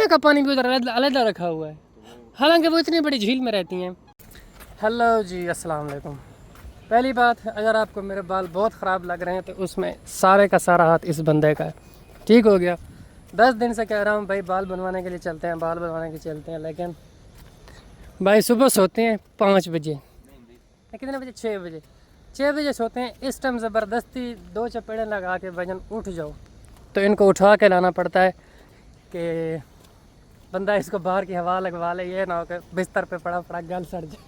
पीने का पानी भी उधर अलग रखा हुआ है, हालांकि वो इतनी बड़ी झील में रहती हैं। हेलो जी, अस्सलाम वालेकुम। पहली बात, अगर आपको मेरे बाल बहुत ख़राब लग रहे हैं तो उसमें सारे का सारा हाथ इस बंदे का है। ठीक हो गया, 10 दिन से कह रहा हूँ भाई बाल बनवाने के लिए चलते हैं, बाल बनवाने के लिए चलते हैं, लेकिन भाई सुबह सोते हैं 5 बजे, कितने बजे, 6 बजे, 6 बजे सोते हैं। इस टाइम ज़बरदस्ती 2 चपेड़े लगा के भजन उठ जाओ तो इनको उठा के लाना पड़ता है कि बंदा इसको बाहर की हवा लगवा ले, ये ना हो कि बिस्तर पे पड़ा पड़ा गल सड़ जाए।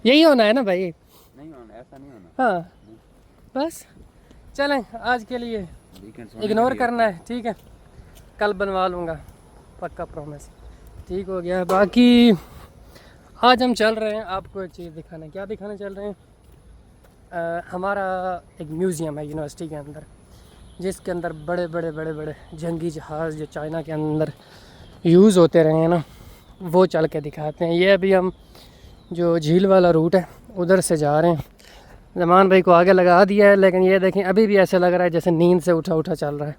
यही होना है ना भाई? नहीं होना, ऐसा नहीं होना। हाँ बस चलें, आज के लिए इग्नोर करना है, ठीक है? कल बनवा लूँगा पक्का, प्रॉमिस। ठीक हो गया। बाकी आज हम चल रहे हैं आपको एक चीज़ दिखाने। क्या दिखाने चल रहे हैं? हमारा एक म्यूज़ियम है यूनिवर्सिटी के अंदर, जिसके अंदर बड़े बड़े जंगी जहाज़ जो चाइना के अंदर यूज़ होते रहे हैं ना, वो चल के दिखाते हैं। ये अभी हम जो झील वाला रूट है उधर से जा रहे हैं। ज़मान भाई को आगे लगा दिया है, लेकिन ये देखें अभी भी ऐसे लग रहा है जैसे नींद से उठा उठा चल रहा है।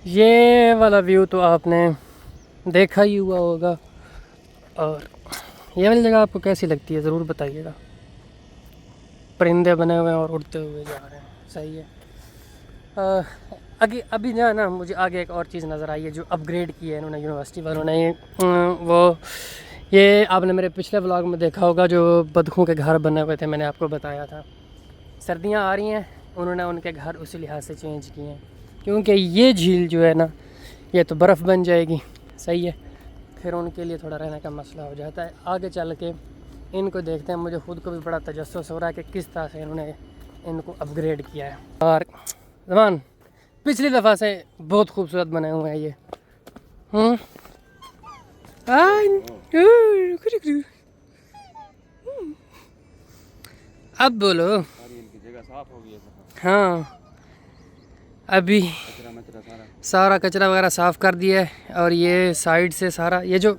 ये वाला व्यू तो आपने देखा ही हुआ होगा, और ये वाली जगह आपको कैसी लगती है ज़रूर बताइएगा। परिंदे बने हुए हैं और उड़ते हुए जा रहे हैं, सही है। आगे अभी जो है ना, मुझे आगे एक और चीज़ नज़र आई है जो अपग्रेड की है इन्होंने, यूनिवर्सिटी वालों ने। ये आपने मेरे पिछले व्लॉग में देखा होगा, जो बतखों के घर बने हुए थे, मैंने आपको बताया था। सर्दियाँ आ रही हैं, उन्होंने उनके घर उसी लिहाज से चेंज किए हैं, क्योंकि ये झील जो है ना, ये तो बर्फ़ बन जाएगी, सही है, फिर उनके लिए थोड़ा रहने का मसला हो जाता है। आगे चल के इनको देखते हैं। मुझे ख़ुद को भी बड़ा तजस्सुस हो रहा है कि किस तरह से इन्होंने इनको अपग्रेड किया है। और ज़मान पिछली दफ़ा से बहुत खूबसूरत बने हुए हैं ये। अब बोलो। इनकी जगह साफ हो गई है। हाँ, अभी सारा कचरा वगैरह साफ़ कर दिया है। और ये साइड से सारा, ये जो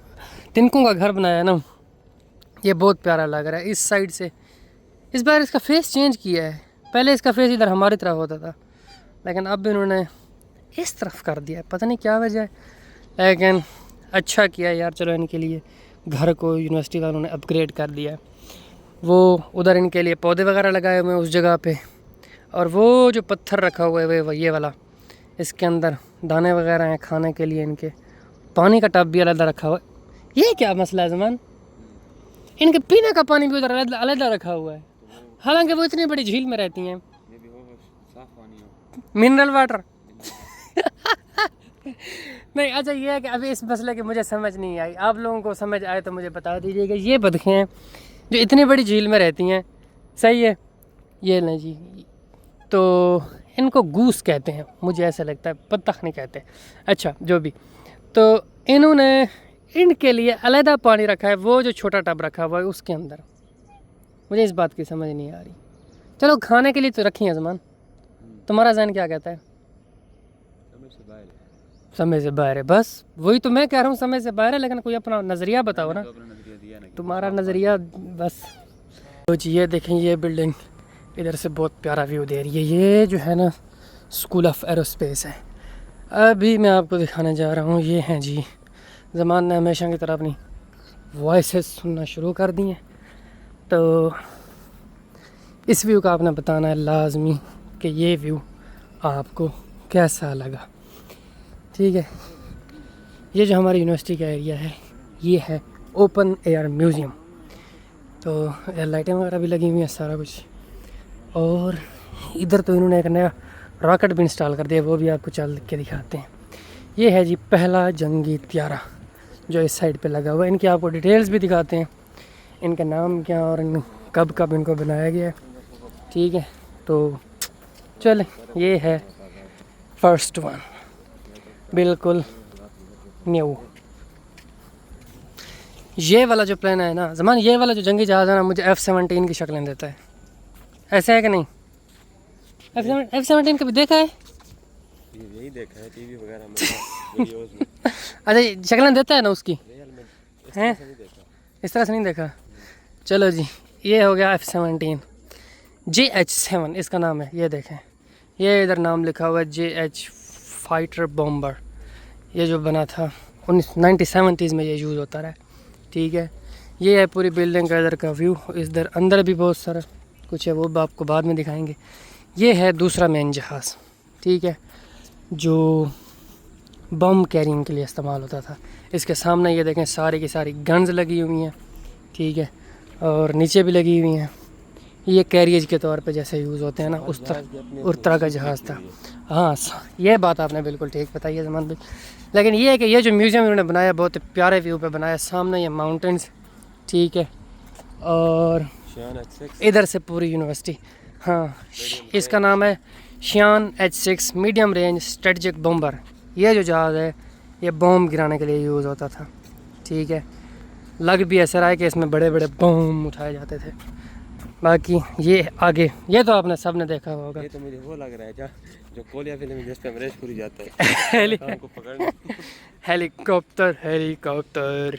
तिनकों का घर बनाया है ना, ये बहुत प्यारा लग रहा है। इस साइड से इस बार इसका फेस चेंज किया है। पहले इसका फेस इधर हमारी तरफ होता था, लेकिन अब इन्होंने इस तरफ कर दिया है, पता नहीं क्या वजह है, लेकिन अच्छा किया यार। चलो, इनके लिए घर को यूनिवर्सिटी वालों ने अपग्रेड कर दिया है। वो उधर इनके लिए पौधे वगैरह लगाए हुए हैं उस जगह पे, और वो जो पत्थर रखा हुआ है वो ये वाला, इसके अंदर दाने वगैरह हैं खाने के लिए इनके। पानी का टब भी अलग रखा हुआ है। ये क्या मसला है ज़मान? इनके पीने का पानी भी उधर अलग रखा हुआ है, हालांकि वो इतनी बड़ी झील में रहती हैं। मिनरल वाटर नहीं, अच्छा ये है कि अभी इस मसले की मुझे समझ नहीं आई। आप लोगों को समझ आए तो मुझे बता दीजिएगा। ये बतखें हैं जो इतनी बड़ी झील में रहती हैं, सही है, ये नहीं जी, तो इनको गूस कहते हैं, मुझे ऐसा लगता है, बत्तख नहीं कहते। अच्छा जो भी, तो इन्होंने इनके लिए अलहदा पानी रखा है, वो जो छोटा टब रखा हुआ है उसके अंदर। मुझे इस बात की समझ नहीं आ रही। चलो, खाने के लिए तो रखी है ज़मान, तुम्हारा जहन क्या कहता है? समय से बाहर है, बस वही तो मैं कह रहा हूँ, समय से बाहर है, लेकिन कोई अपना नज़रिया बताओ ना। तुम्हारा नज़रिया बस। तो जी ये देखें, ये बिल्डिंग इधर से बहुत प्यारा व्यू दे रही है। ये जो है ना, स्कूल ऑफ एरोस्पेस है। अभी मैं आपको दिखाने जा रहा हूँ। ये हैं जी, ज़मान ने हमेशा की तरह अपनी वॉइसेस सुनना शुरू कर दी हैं, तो इस व्यू का आपने बताना है लाजमी कि ये व्यू आपको कैसा लगा, ठीक है? ये जो हमारी यूनिवर्सिटी का एरिया है, ये है ओपन एयर म्यूज़ियम। तो लाइटें वगैरह भी लगी हुई हैं, सारा कुछ। और इधर तो इन्होंने एक नया रॉकेट भी इंस्टॉल कर दिया, वो भी आपको चल के दिखाते हैं। ये है जी पहला जंगी त्यारा जो इस साइड पे लगा हुआ है। इनकी आपको डिटेल्स भी दिखाते हैं, इनका नाम क्या और कब कब इनको बनाया गया है, ठीक है? तो चलें, ये है फर्स्ट वन, बिल्कुल न्यू। ये वाला जो प्लेन है ना ज़मान, ये वाला जो जंगी जहाज़ है ना, मुझे F-17 की शक्लें देता है। ऐसा है कि नहीं? F-17 कभी देखा है? यही देखा है टीवी वगैरह में, वीडियोस में। अच्छा, शक्लें देता है ना उसकी, हैं? इस तरह से नहीं देखा। चलो जी, ये हो गया F-17, JH-7 इसका नाम है। ये देखें, ये इधर नाम लिखा हुआ है JH फाइटर बॉम्बर। ये जो बना था 1970s में ये यूज़ होता रहा। ठीक है, ये है पूरी बिल्डिंग का इधर का व्यू। इधर अंदर भी बहुत सारा कुछ है, वो आपको बाद में दिखाएंगे। ये है दूसरा मेन जहाज़, ठीक है, जो बम कैरिंग के लिए इस्तेमाल होता था। इसके सामने ये देखें सारी की सारी गन्स लगी हुई हैं, ठीक है, और नीचे भी लगी हुई हैं। ये कैरियज के तौर पे जैसे यूज़ होते हैं ना, उस तरह का जहाज़ था। हाँ, ये बात आपने बिल्कुल ठीक बताई है ज़मान भाई। लेकिन ये है कि ये जो म्यूज़ियम इन्होंने बनाया बहुत प्यारे व्यू पे बनाया। सामने ये माउंटेन्स, ठीक है, और इधर से पूरी यूनिवर्सिटी। हाँ, इसका नाम है शियान H6 मीडियम रेंज स्ट्रेटजिक बम्बर। ये जो जहाज़ है ये बम गिराने के लिए यूज़ होता था, ठीक है। लग भी ऐसा रहा है कि इसमें बड़े बड़े बम उठाए जाते थे। बाकी ये आगे, ये तो आपने सब ने देखा होगा। ये तो मुझे वो लग रहा है जो कोलिया फिल्म में जिस पे अमरीश पुरी जाता है को पकड़ने। हेलीकॉप्टर।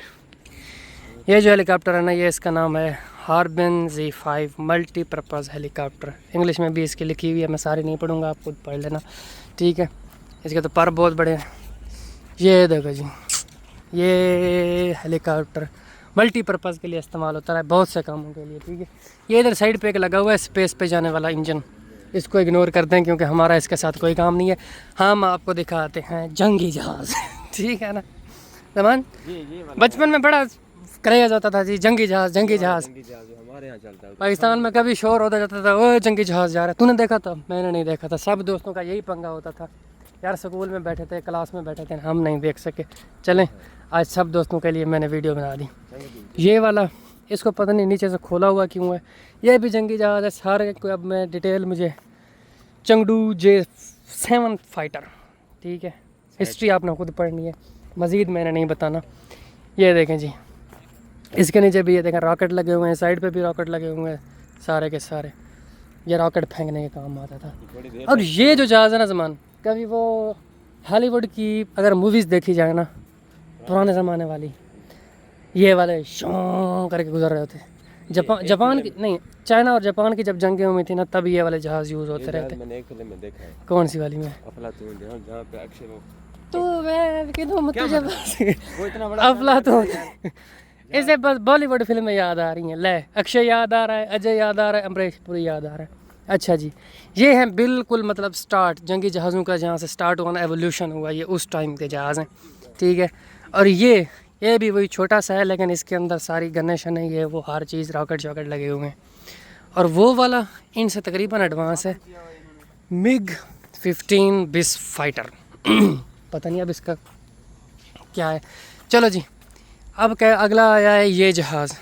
ये जो हेलीकॉप्टर है ना, ये इसका नाम है Harbin Z5 multipurpose helicopter. English में भी इसकी लिखी हुई है, मैं सारी नहीं पढ़ूंगा, आप खुद पढ़ लेना, ठीक है। इसके तो पर बहुत बड़े हैं। ये देखो जी, ये हेलीकॉप्टर मल्टीपर्पज़ के लिए इस्तेमाल होता है, बहुत से कामों के लिए, ठीक है। ये इधर साइड पे एक लगा हुआ है स्पेस पे जाने वाला इंजन, इसको इग्नोर करते हैं क्योंकि हमारा इसके साथ कोई काम नहीं है। हम आपको दिखाते हैं जंगी जहाज़ ठीक है ना ज़मान। बचपन में बड़ा कराया जाता था जी, जंगी जहाज़ हमारे यहाँ चलता है। पाकिस्तान में कभी शोर होता जाता था, वो जंगी जहाज़ जा रहा है। तूने देखा था? मैंने नहीं देखा था। सब दोस्तों का यही पंगा होता था यार, स्कूल में बैठे थे, क्लास में बैठे थे, हम नहीं देख सके। चलें, आज सब दोस्तों के लिए मैंने वीडियो बना दी। ये वाला, इसको पता नहीं नीचे से खोला हुआ क्यों है, ये भी जंगी जहाज़ है। सारे को अब मैं डिटेल, मुझे चंगडू J7 फाइटर, ठीक है, हिस्ट्री आपने खुद पढ़नी है, मज़ीद मैंने नहीं बताना। ये देखें जी, इसके नीचे भी ये देखें रॉकेट लगे हुए हैं, साइड पे भी रॉकेट लगे हुए हैं, सारे के सारे। ये रॉकेट फेंकने के काम आता था। और ये जो जहाज़ है ना ज़मान, कभी वो हॉलीवुड की अगर मूवीज़ देखी जाए ना, पुराने ज़माने वाली, ये वाले शौं करके गुजर रहे होते। जापान की नहीं, चाइना और जापान की जब जंगें हुई थी ना, तब ये वाले जहाज़ यूज़ होते रहते। मैंने एक फिल्म में देखा है। कौन सी वाली में? अफलातून, जहाँ पे अक्षय तो मैं तुझे वो इतना बड़ा अफलातून इसे बस बॉलीवुड फिल्में याद आ रही हैं। ले, अक्षय याद आ रहा है, अजय याद आ रहा है, अमरीश पुरी याद आ रहा है। अच्छा जी, ये है बिल्कुल मतलब स्टार्ट जंगी जहाज़ों का, जहाँ से स्टार्ट हुआ ना, एवोल्यूशन हुआ, ये उस टाइम के जहाज़ हैं, ठीक है। और ये भी वही छोटा सा है, लेकिन इसके अंदर सारी गन्ने शने, ये वो हर चीज़, रॉकेट शॉकेट लगे हुए हैं। और वो वाला इनसे तकरीबन एडवांस है, MiG-15 बिस फाइटर पता नहीं अब इसका क्या है। चलो जी, अब क्या अगला आया है ये जहाज़।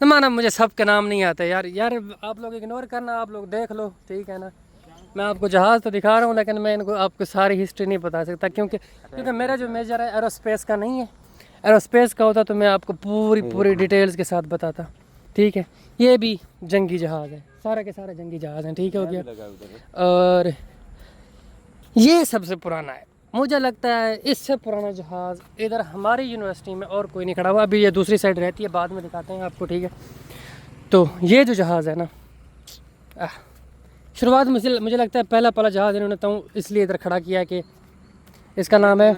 न माना मुझे सब के नाम नहीं आते यार आप लोग इग्नोर करना, आप लोग देख लो, ठीक है ना। मैं आपको जहाज़ तो दिखा रहा हूँ, लेकिन मैं इनको आपको सारी हिस्ट्री नहीं बता सकता, क्योंकि मेरा जो मेजर है एरोस्पेस का नहीं है। एरोस्पेस का होता तो मैं आपको पूरी डिटेल्स के साथ बताता, ठीक है। ये भी जंगी जहाज़ है, सारे के सारे जंगी जहाज़ हैं, ठीक है, हो गया। और ये सबसे पुराना है, मुझे लगता है इससे पुराना जहाज़ इधर हमारी यूनिवर्सिटी में और कोई नहीं खड़ा हुआ। अभी ये दूसरी साइड रहती है, बाद में दिखाते हैं आपको, ठीक है। तो ये जो जहाज़ है ना, शुरुआत में मुझे लगता है पहला जहाज़ इन्होंने तो इसलिए इधर खड़ा किया है कि इसका नाम है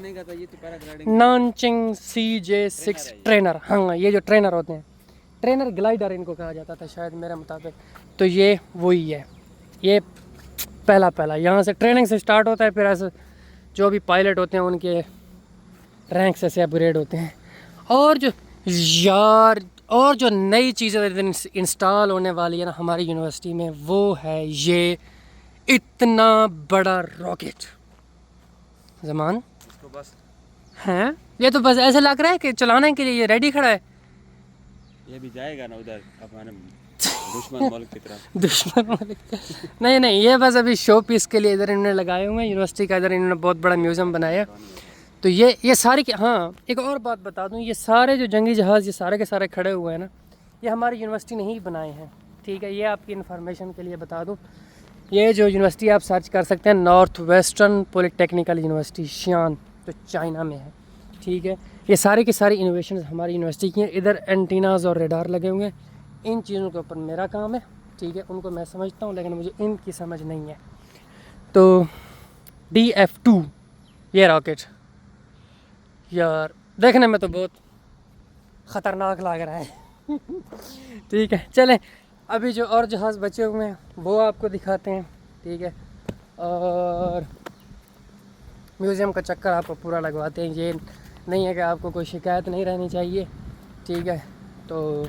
नानचिंग CJ6 ट्रेनर। हाँ, ये जो ट्रेनर होते हैं, ट्रेनर ग्लाइडर इनको कहा जाता था शायद मेरे मुताबिक। तो ये वही है, ये पहला यहाँ से ट्रेनिंग से स्टार्ट होता है, फिर ऐसे जो भी पायलट होते हैं उनके रैंक से अपग्रेड होते हैं। और जो नई चीज़ें इंस्टॉल होने वाली है ना हमारी यूनिवर्सिटी में, वो है ये इतना बड़ा रॉकेट। ज़मान इसको बस हैं, ये तो बस ऐसे लग रहा है कि चलाने के लिए ये रेडी खड़ा है। ये भी जाएगा ना उधर अपने दुश्मन मुल्क की तरफ। दुश्मन मुल्क नहीं, ये बस अभी शो पीस के लिए इधर इन्होंने लगाए हुए हैं। यूनिवर्सिटी का इधर इन्होंने बहुत बड़ा म्यूज़ियम बनाया। तो ये सारी के, हाँ एक और बात बता दूं, ये सारे जो जंगी जहाज़ ये सारे के सारे खड़े हुए हैं ना, ये हमारी यूनिवर्सिटी ने ही बनाए हैं, ठीक है। ये आपकी इन्फॉर्मेशन के लिए बता दूं, ये जो यूनिवर्सिटी आप सर्च कर सकते हैं, नॉर्थ वेस्टर्न पॉलिटेक्निकल यूनिवर्सिटी शियान, तो चाइना में है, ठीक है। ये सारी की सारी इनोवेशन हमारी यूनिवर्सिटी की हैं। इधर एंटीनाज और रेडार लगे हुए हैं, इन चीज़ों के ऊपर मेरा काम है, ठीक है। उनको मैं समझता हूँ, लेकिन मुझे इनकी समझ नहीं है। तो DF2 ये रॉकेट यार देखने में तो बहुत ख़तरनाक लग रहा है। ठीक है चलें, अभी जो और जहाज़ बचे हुए हैं वो आपको दिखाते हैं। ठीक है, और म्यूज़ियम का चक्कर आपको पूरा लगवाते हैं। ये नहीं है कि आपको कोई शिकायत नहीं रहनी चाहिए। ठीक है, तो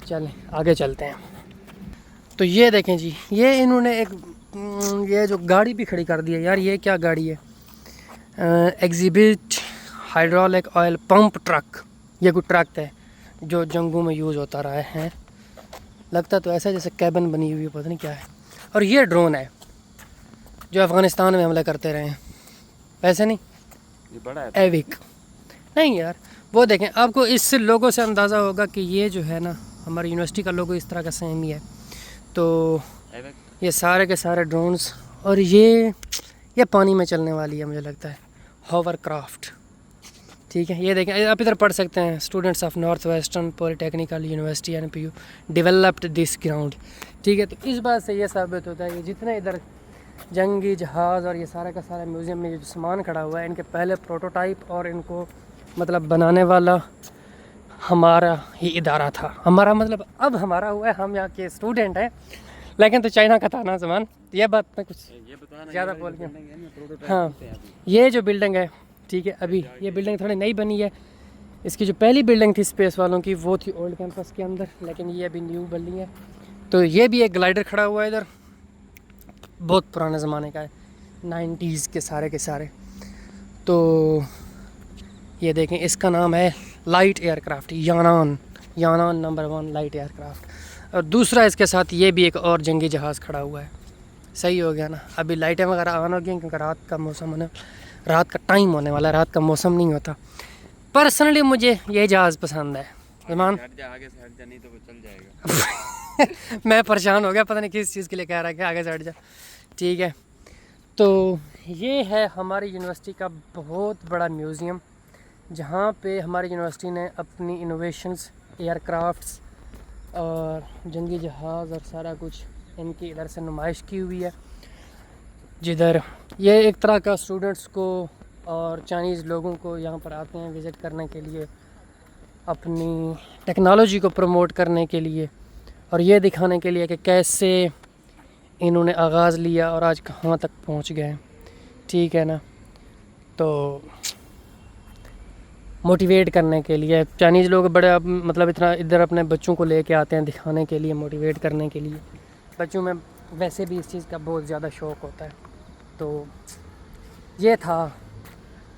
चलें आगे चलते हैं। तो ये देखें जी, ये इन्होंने एक ये जो गाड़ी भी खड़ी कर दी है यार, ये क्या गाड़ी है? Exhibit hydraulic oil pump truck. ये कोई ट्रक है जो जंगों में यूज़ होता रहा है। लगता तो ऐसा जैसे कैबिन बनी हुई है, पता नहीं क्या है। और ये ड्रोन है जो अफ़गानिस्तान में हमला करते रहे हैं। वैसे नहीं, ये बड़ा है। एविक नहीं यार, वो देखें, आपको इससे लोगों से अंदाज़ा होगा कि ये जो है ना, हमारी यूनिवर्सिटी का लोगो इस तरह का सेम ही है। तो ये सारे के सारे ड्रोन्स, और ये पानी में चलने वाली है मुझे लगता है, हॉवर क्राफ्ट। ठीक है, ये देखें, आप इधर पढ़ सकते हैं, students of north western polytechnical university NPU developed this ground. ठीक है, तो इस बात से ये साबित होता है कि जितने इधर जंगी जहाज़ और ये सारा का सारा म्यूज़ियम में जो सामान खड़ा हुआ है, इनके पहले प्रोटोटाइप और इनको मतलब बनाने वाला हमारा ही इदारा था। हमारा मतलब अब हमारा हुआ है, हम यहाँ के स्टूडेंट हैं, लेकिन तो चाइना का था ना सामान। ये बात मैं कुछ ज़्यादा बोल गया। हाँ, ये जो बिल्डिंग है, ठीक है, अभी ये बिल्डिंग थोड़ी नई बनी है। इसकी जो पहली बिल्डिंग थी स्पेस वालों की, वो थी ओल्ड कैंपस के अंदर, लेकिन ये अभी न्यू बनी है। तो ये भी एक ग्लाइडर खड़ा हुआ है इधर, बहुत पुराने ज़माने का है, 90s के सारे। तो ये देखें, इसका नाम है light aircraft, Yanan number 1 light aircraft. और दूसरा इसके साथ ये भी एक और जंगी जहाज़ खड़ा हुआ है। सही हो गया ना, अभी लाइटें वगैरह ऑन हो गई क्योंकि रात का मौसम होने, रात का टाइम होने वाला है, रात का मौसम नहीं होता। पर्सनली मुझे ये जहाज़ पसंद है। ईमान आगे से हट जा, नहीं तो वो चल जाएगा। मैं परेशान हो गया, पता नहीं किस चीज़ के लिए कह रहा है कि आगे से हट जा। ठीक है, तो ये है हमारी यूनिवर्सिटी का बहुत बड़ा म्यूज़ियम, जहाँ पे हमारी यूनिवर्सिटी ने अपनी इनोवेशंस, एयरक्राफ्ट्स और जंगी जहाज़ और सारा कुछ इनकी इधर से नुमाइश की हुई है। जिधर ये एक तरह का स्टूडेंट्स को और चाइनीज़ लोगों को यहाँ पर आते हैं विज़िट करने के लिए, अपनी टेक्नोलॉजी को प्रमोट करने के लिए, और ये दिखाने के लिए कि कैसे इन्होंने आगाज़ लिया और आज कहाँ तक पहुँच गए। ठीक है ना, तो मोटिवेट करने के लिए चाइनीज़ लोग बड़े मतलब इतना इधर अपने बच्चों को लेके आते हैं दिखाने के लिए, मोटिवेट करने के लिए। बच्चों में वैसे भी इस चीज़ का बहुत ज़्यादा शौक़ होता है। तो ये था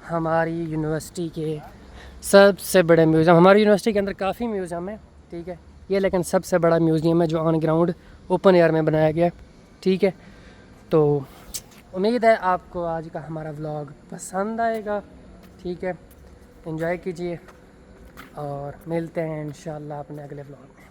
हमारी यूनिवर्सिटी के सबसे बड़े म्यूज़ियम। हमारी यूनिवर्सिटी के अंदर काफ़ी म्यूज़ियम है, ठीक है, ये लेकिन सबसे बड़ा म्यूज़ियम है जो ऑन ग्राउंड ओपन एयर में बनाया गया। ठीक है, तो उम्मीद है आपको आज का हमारा व्लॉग पसंद आएगा। ठीक है, एंजॉय कीजिए और मिलते हैं इंशाल्लाह अपने अगले व्लॉग में।